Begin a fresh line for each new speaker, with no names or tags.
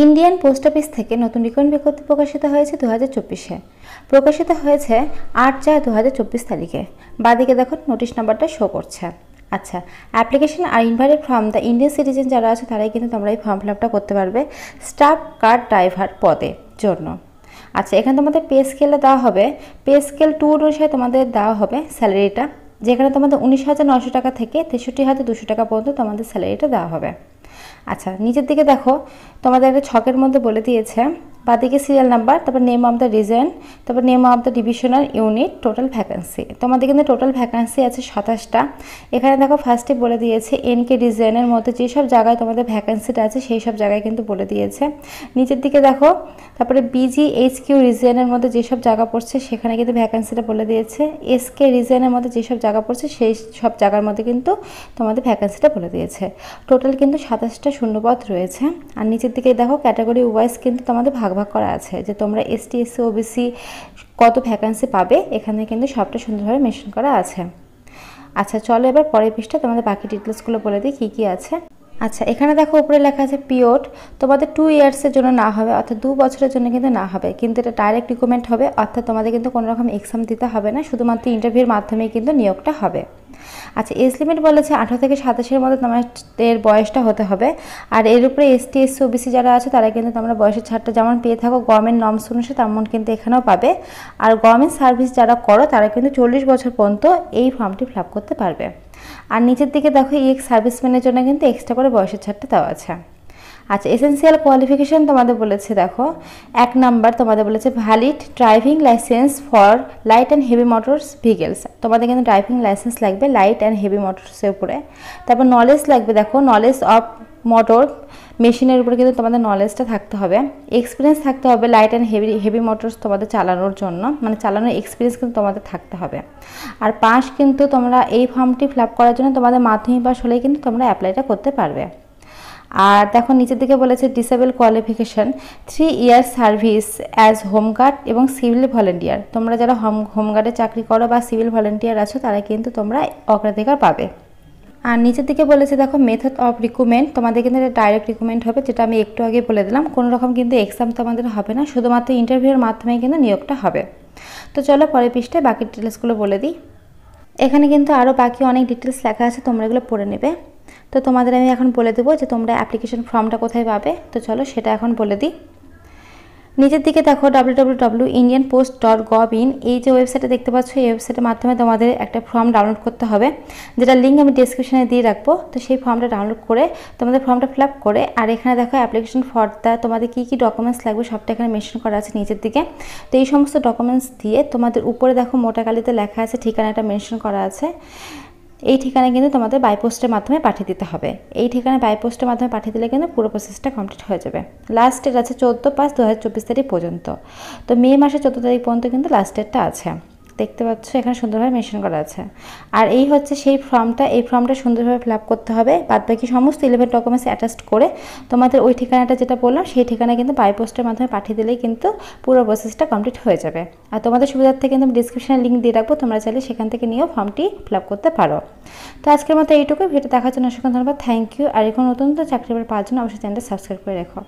Indian post office থেকে নতুন recruitment বিজ্ঞপ্তি প্রকাশিত হয়েছে 2024-এ। প্রকাশিত হয়েছে 8/4/2024 তারিখে। বাদিকে দেখো নোটিশ নাম্বারটা শো করছে। আচ্ছা, application are invited from the Indian citizen যারা আছে তারাই কিন্তু তোমরা এই ফর্ম ফিল আপটা করতে পারবে স্টাফ কার ড্রাইভার পদের জন্য। আচ্ছা, এখানে তোমাদের পে স্কেলে দেওয়া হবে, পে স্কেল 2 অনুসারে তোমাদের দেওয়া হবে স্যালারিটা, যেখানে তোমাদের 19,900 টাকা থেকে 63,200 টাকা পর্যন্ত তোমাদের স্যালারিটা দেওয়া হবে। আচ্ছা, নিচের দিকে দেখো তোমাদের একটা ছকের মধ্যে বলে দিয়েছে বাদিকে সিরিয়াল নাম্বার, তারপর নেম অফ দ্য রিজন, তারপর name of the divisional unit, total vacancy. তোমাদের কিন্তু টোটাল ভ্যাকেন্সি আছে 27টা। এখানে দেখো ফার্স্টে বলে দিয়েছে এনকে রিজনের মধ্যে যেসব জায়গায় তোমাদের ভ্যাকেন্সিটা আছে সেই সব জায়গায় কিন্তু বলে দিয়েছে। নিচের দিকে দেখো তারপরে বিজিএইচকিউ রিজনের মধ্যে যেসব জায়গা পড়ছে সেখানে কিন্তু ভ্যাকেন্সিটা বলে দিয়েছে। এসকে রিজনের মধ্যে যেসব জায়গা পড়ছে সেই সব জায়গার মধ্যে কিন্তু তোমাদের ভ্যাকেন্সিটা বলে দিয়েছে। টোটাল কিন্তু 27টা শূন্যপদ রয়েছে। আর নিচের দিকে দেখো ক্যাটাগরি ওয়াইজ কিন্তু তোমাদের ভাগ ভাগ করা আছে যে তোমরা এসটি এসসি ওবিসি কত ভ্যাকেন্সি পাবে, এখানে কিন্তু সবটা সুন্দরভাবে মেনশন করা আছে। আচ্ছা, চলো এবার পরের পৃষ্ঠা তোমাদের বাকি ডিটেলসগুলো বলে দিই কী কী আছে। আচ্ছা, এখানে দেখো উপরে লেখা আছে পিওট তোমাদের 2 ইয়ার্সের জন্য না হবে, অর্থাৎ 2 বছরের জন্য কিন্তু না হবে, কিন্তু এটা ডাইরেক্ট রিক্রুটমেন্ট হবে, অর্থাৎ তোমাদের কিন্তু কোনো রকম এক্সাম দিতে হবে না, শুধুমাত্র ইন্টারভিউর মাধ্যমেই কিন্তু নিয়োগটা হবে। আচ্ছা, এজ লিমিট বলেছে 18 থেকে 27-এর মধ্যে তোমাদের বয়সটা হতে হবে। আর এর উপরে এসটি এসসি ওবিসি যারা আছে তারা কিন্তু তোমরা বয়সের ছাড়টা যেমন পেয়ে থাকো গভর্নমেন্ট নর্মস অনুসারে তেমন কিন্তু এখানেও পাবে। আর গভর্নমেন্ট সার্ভিস যারা করো তারা কিন্তু 40 বছর পর্যন্ত এই ফর্মটি ফিল আপ করতে পারবে। আর নিচের দিকে দেখো এক্স সার্ভিসম্যানের জন্য কিন্তু এক্সট্রা করে বয়সের ছাড়টা দেওয়া আছে। আচ্ছা, এসেন্সিয়াল কোয়ালিফিকেশন তোমাদের বলেছে দেখো 1 নাম্বার তোমাদের বলেছে valid driving licence for light and heavy motors vehicles. তোমাদের কিন্তু ড্রাইভিং লাইসেন্স লাগবে লাইট অ্যান্ড হেভি মোটরসের উপরে। তারপর নলেজ লাগবে দেখো নলেজ অফ মোটর মেশিনের উপরে কিন্তু তোমাদের নলেজটা থাকতে হবে। এক্সপিরিয়েন্স থাকতে হবে লাইট অ্যান্ড হেভি মোটরস তোমাদের চালানোর জন্য, মানে চালানোর এক্সপিরিয়েন্স কিন্তু তোমাদের থাকতে হবে। আর পাস কিন্তু তোমরা এই ফর্মটি ফিল আপ করার জন্য তোমাদের মাধ্যমিক পাস হলেই কিন্তু তোমরা অ্যাপ্লাইটা করতে পারবে। আর দেখো নিচের দিকে বলেছে disable qualification 3 year service as home guard এবং সিভিল ভলেন্টিয়ার। তোমরা যারা হোমগার্ডে চাকরি করো বা সিভিল ভলেন্টিয়ার আছো তারা কিন্তু তোমরা অগ্রাধিকার পাবে। আর নিচের দিকে বলেছে দেখো মেথড অফ রিক্রুটমেন্ট তোমাদের কিন্তু এটা ডাইরেক্ট রিক্রুটমেন্ট হবে, যেটা আমি একটু আগে বলে দিলাম। কোনো রকম কিন্তু এক্সাম তোমাদের হবে না, শুধুমাত্র ইন্টারভিউর মাধ্যমেই কিন্তু নিয়োগটা হবে। তো চলো পরের পৃষ্ঠায় বাকি ডিটেলসগুলো বলে দিই। এখানে কিন্তু আরও বাকি অনেক ডিটেলস লেখা আছে, তোমরা এগুলো পড়ে নেবে। তো তোমাদের আমি এখন বলে দেবো যে তোমরা অ্যাপ্লিকেশন ফর্মটা কোথায় পাবে। তো চলো সেটা এখন বলে দিই। নিচের দিকে দেখো www.indianpost.gov.in এই যে ওয়েবসাইটে দেখতে পাচ্ছ, এই ওয়েবসাইটের মাধ্যমে তোমাদের একটা ফর্ম ডাউনলোড করতে হবে, যেটা লিঙ্ক আমি ডেসক্রিপশনে দিয়ে রাখবো। তো সেই ফর্মটা ডাউনলোড করে তোমাদের ফর্মটা ফিল আপ করে, আর এখানে দেখো অ্যাপ্লিকেশন ফর্মটা তোমাদের কী কী ডকুমেন্টস লাগবে সবটা এখানে মেনশন করা আছে নিচের দিকে। তো এই সমস্ত ডকুমেন্টস দিয়ে তোমাদের উপরে দেখো মোটা কালিতে লেখা আছে, ঠিকানাটা মেনশন করা আছে। এই ঠিকানায় কিন্তু তোমাদের বাই পোস্টের মাধ্যমে পাঠিয়ে দিতে হবে। এই ঠিকানায় বাই পোস্টের মাধ্যমে পাঠিয়ে দিলে কিন্তু পুরো প্রসেসটা কমপ্লিট হয়ে যাবে। লাস্ট ডেট আছে 14/5/2024 তারিখ পর্যন্ত। তো মে মাসের 14 তারিখ পর্যন্ত কিন্তু লাস্ট ডেটটা আছে, দেখতে পাচ্ছ এখানে সুন্দরভাবে মেনশন করা আছে। আর এই হচ্ছে সেই ফর্মটা, এই ফর্মটা সুন্দরভাবে ফিল আপ করতে হবে। বাদবাকি সমস্ত 11 ডকুমেন্টস অ্যাটাচড করে তোমাদের ওই ঠিকানাটা যেটা বললাম সেই ঠিকানায় কিন্তু বাই পোস্টের মাধ্যমে পাঠিয়ে দিলেই কিন্তু পুরো প্রসেসটা কমপ্লিট হয়ে যাবে। আর তোমাদের সুবিধার্থে কিন্তু আমি ডিসক্রিপশনে লিঙ্ক দিয়ে রাখবো, তোমরা চাইলে সেখান থেকে নিয়েও ফর্মটি ফিল আপ করতে পারো। তো আজকের মতো এইটুকু, ভিডিও দেখার জন্য অসংখ্য ধন্যবাদ, থ্যাংক ইউ। আর এখন নতুন চাকরি পাওয়ার জন্য অবশ্যই চ্যানেলটা সাবস্ক্রাইব করে রেখো।